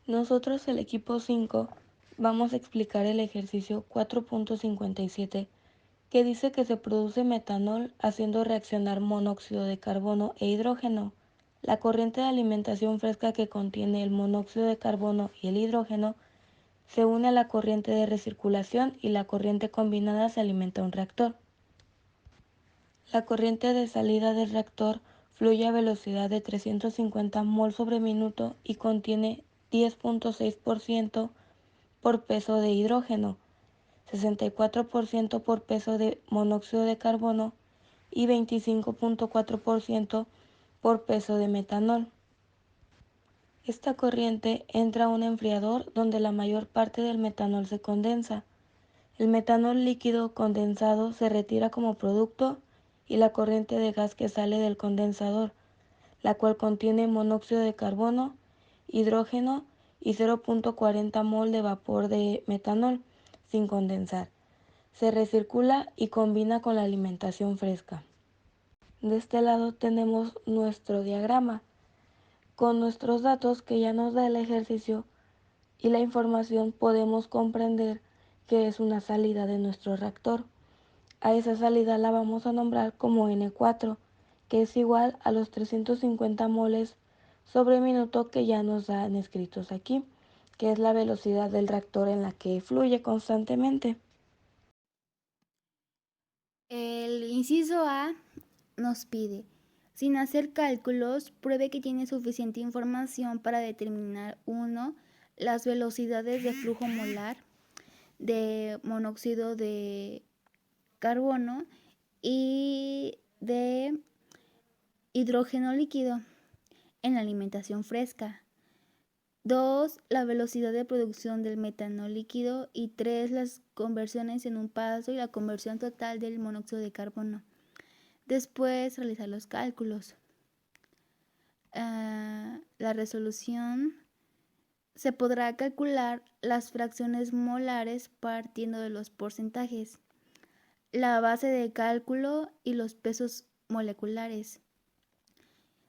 Nosotros, el equipo 5, vamos a explicar el ejercicio 4.57, que dice que se produce metanol haciendo reaccionar monóxido de carbono e hidrógeno. La corriente de alimentación fresca que contiene el monóxido de carbono y el hidrógeno se une a la corriente de recirculación y la corriente combinada se alimenta un reactor. La corriente de salida del reactor fluye a velocidad de 350 mol sobre minuto y contiene 10.6% por peso de hidrógeno, 64% por peso de monóxido de carbono y 25.4% por peso de metanol. Esta corriente entra a un enfriador donde la mayor parte del metanol se condensa. El metanol líquido condensado se retira como producto y la corriente de gas que sale del condensador, la cual contiene monóxido de carbono, hidrógeno y 0.40 mol de vapor de metanol sin condensar. Se recircula y combina con la alimentación fresca. De este lado tenemos nuestro diagrama con nuestros datos que ya nos da el ejercicio y la información podemos comprender que es una salida de nuestro reactor. A esa salida la vamos a nombrar como N4, que es igual a los 350 moles sobre minuto que ya nos dan escritos aquí, que es la velocidad del reactor en la que fluye constantemente. El inciso A nos pide, sin hacer cálculos, pruebe que tiene suficiente información para determinar 1. Las velocidades de flujo molar de monóxido de carbono y de hidrógeno líquido en la alimentación fresca. 2. La velocidad de producción del metanol líquido y 3. Las conversiones en un paso y la conversión total del monóxido de carbono. Después realizar los cálculos. La resolución se podrá calcular las fracciones molares partiendo de los porcentajes, la base de cálculo y los pesos moleculares.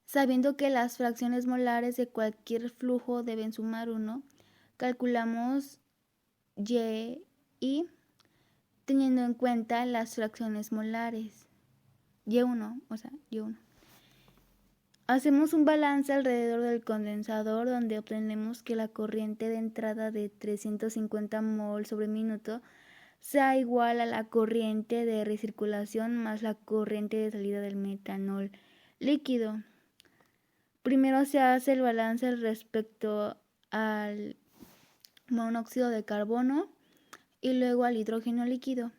Sabiendo que las fracciones molares de cualquier flujo deben sumar 1, calculamos Y teniendo en cuenta las fracciones molares. Y1. Hacemos un balance alrededor del condensador donde obtenemos que la corriente de entrada de 350 mol sobre minuto sea igual a la corriente de recirculación más la corriente de salida del metanol líquido. Primero se hace el balance respecto al monóxido de carbono y luego al hidrógeno líquido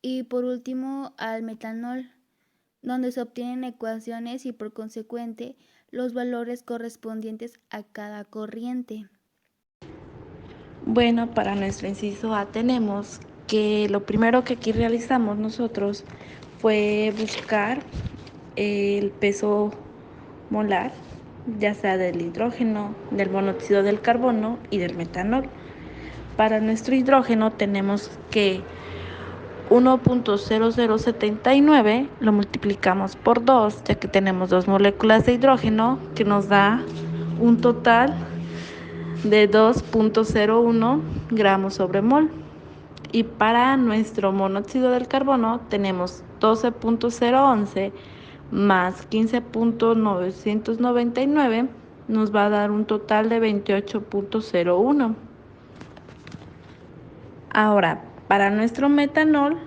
y por último al metanol, donde se obtienen ecuaciones y por consecuente los valores correspondientes a cada corriente. Bueno, para nuestro inciso A tenemos que lo primero que aquí realizamos nosotros fue buscar el peso molar, ya sea del hidrógeno, del monóxido del carbono y del metanol. Para nuestro hidrógeno tenemos que 1.0079 lo multiplicamos por 2, ya que tenemos 2 moléculas de hidrógeno, que nos da un total de 2.01 gramos sobre mol. Y para nuestro monóxido del carbono tenemos 12.011 más 15.999 nos va a dar un total de 28.01. Ahora, para nuestro metanol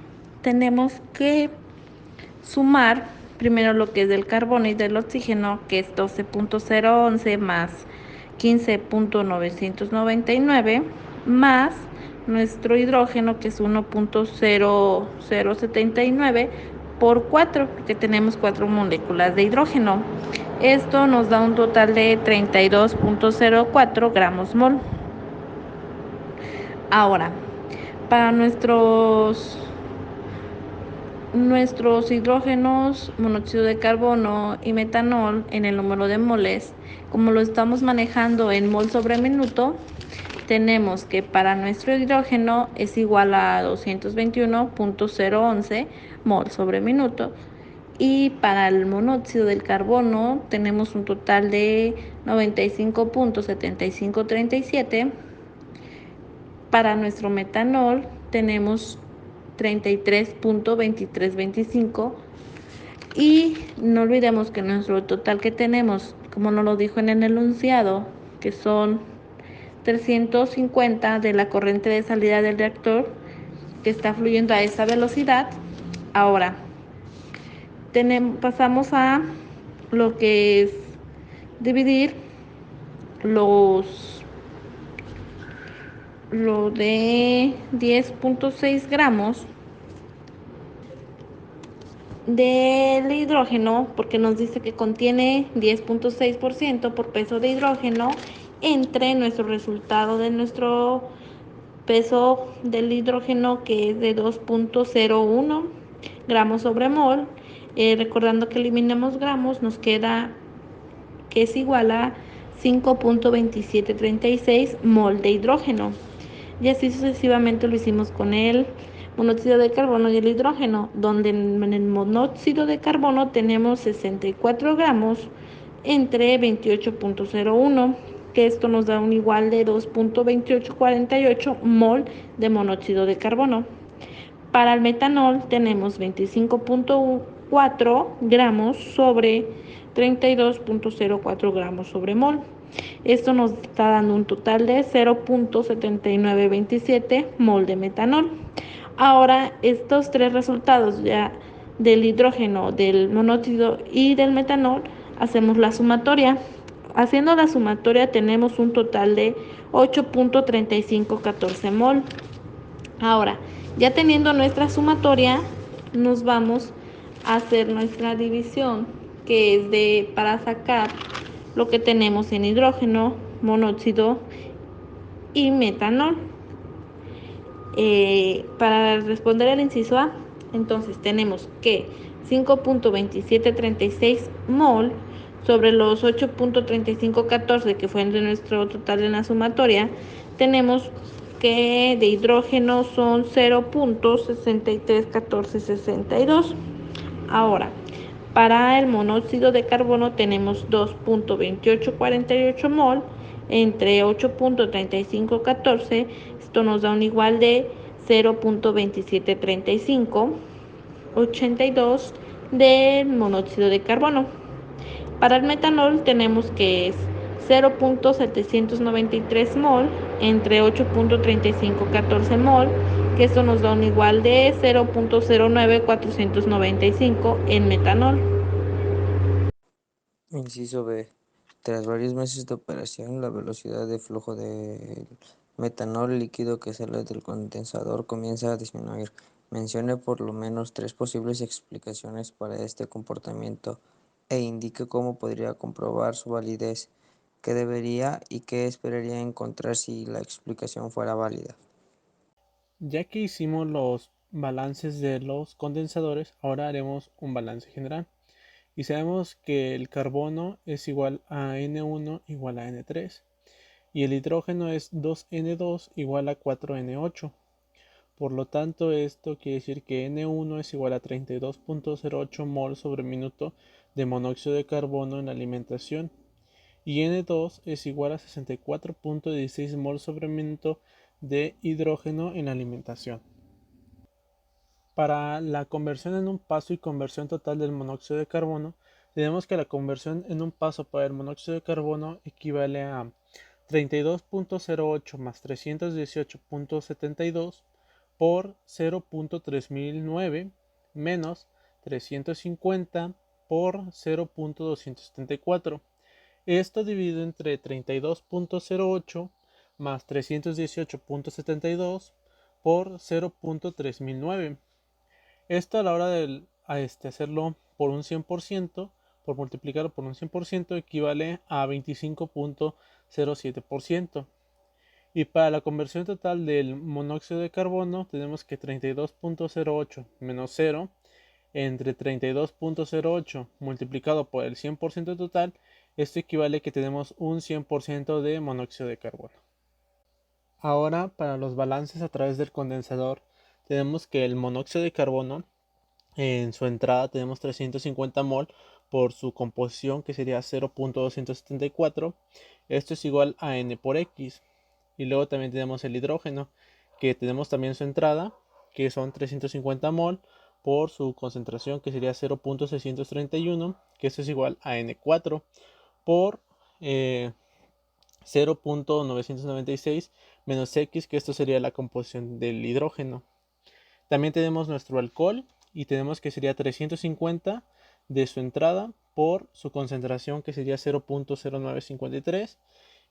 tenemos que sumar primero lo que es del carbono y del oxígeno, que es 12.011 más 15.999 más nuestro hidrógeno, que es 1.0079 por 4, porque tenemos 4 moléculas de hidrógeno. Esto nos da un total de 32.04 gramos mol. Ahora, para nuestros hidrógenos, monóxido de carbono y metanol en el número de moles, como lo estamos manejando en mol sobre minuto, tenemos que para nuestro hidrógeno es igual a 221.011 mol sobre minuto Y para el monóxido del carbono tenemos un total de 95.7537. Para nuestro metanol tenemos 33.2325. Y no olvidemos que nuestro total que tenemos, como nos lo dijo en el enunciado, que son 350 de la corriente de salida del reactor, que está fluyendo a esa velocidad. Ahora, pasamos a lo que es dividir lo de 10.6 gramos del hidrógeno, porque nos dice que contiene 10.6% por peso de hidrógeno, entre nuestro resultado de nuestro peso del hidrógeno, que es de 2.01 gramos sobre mol. Recordando que eliminamos gramos, nos queda que es igual a 5.2736 mol de hidrógeno. Y así sucesivamente lo hicimos con el monóxido de carbono y el hidrógeno, donde en el monóxido de carbono tenemos 64 gramos entre 28.01, que esto nos da un igual de 2.2848 mol de monóxido de carbono. Para el metanol tenemos 25.4 gramos sobre 32.04 gramos sobre mol. Esto nos está dando un total de 0.7927 mol de metanol. Ahora, estos tres resultados ya del hidrógeno, del monóxido y del metanol, hacemos la sumatoria. Haciendo la sumatoria tenemos un total de 8.3514 mol. Ahora, ya teniendo nuestra sumatoria, nos vamos a hacer nuestra división, que es para sacar lo que tenemos en hidrógeno, monóxido y metanol. Para responder el inciso A, entonces tenemos que 5.2736 mol sobre los 8.3514 que fue de nuestro total en la sumatoria, tenemos que de hidrógeno son 0.631462. Ahora, para el monóxido de carbono tenemos 2.2848 mol entre 8.3514. Esto nos da un igual de 0.273582 del monóxido de carbono. Para el metanol tenemos que es 0.793 mol entre 8.3514 mol, que esto nos da un igual de 0.09495 en metanol. Inciso B. Tras varios meses de operación, la velocidad de flujo del metanol líquido que sale del condensador comienza a disminuir. Mencione por lo menos 3 posibles explicaciones para este comportamiento e indique cómo podría comprobar su validez, qué debería y qué esperaría encontrar si la explicación fuera válida. Ya que hicimos los balances de los condensadores, ahora haremos un balance general. Y sabemos que el carbono es igual a N1 igual a N3 y el hidrógeno es 2N2 igual a 4N8. Por lo tanto, esto quiere decir que N1 es igual a 32.08 mol sobre minuto de monóxido de carbono en la alimentación y N2 es igual a 64.16 mol sobre minuto de hidrógeno en la alimentación. Para la conversión en un paso y conversión total del monóxido de carbono, tenemos que la conversión en un paso para el monóxido de carbono equivale a 32.08 más 318.72 por 0.3009 menos 350 por 0.274. Esto dividido entre 32.08 más 318.72 por 0.3009. Esto a la hora de hacerlo por un 100%, por multiplicarlo por un 100%, equivale a 25.07%. Y para la conversión total del monóxido de carbono, tenemos que 32.08 menos 0 entre 32.08 multiplicado por el 100% total, esto equivale a que tenemos un 100% de monóxido de carbono. Ahora, para los balances a través del condensador, tenemos que el monóxido de carbono En su entrada tenemos 350 mol por su composición, que sería 0.274. Esto es igual a n por x. Y luego también tenemos el hidrógeno, que tenemos también su entrada, que son 350 mol por su concentración, que sería 0.631, que esto es igual a n4 por 0.996 menos x, que esto sería la composición del hidrógeno. También tenemos nuestro alcohol y tenemos que sería 350 de su entrada por su concentración, que sería 0.0953,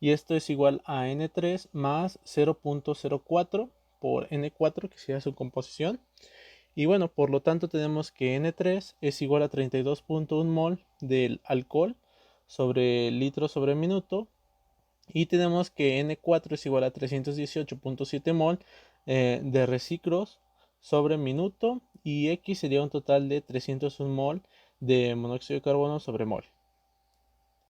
y esto es igual a N3 más 0.04 por N4, que sería su composición. Y bueno, por lo tanto tenemos que N3 es igual a 32.1 mol del alcohol sobre litro sobre minuto, y tenemos que N4 es igual a 318.7 mol de reciclos sobre minuto, y X sería un total de 301 mol de monóxido de carbono sobre mol.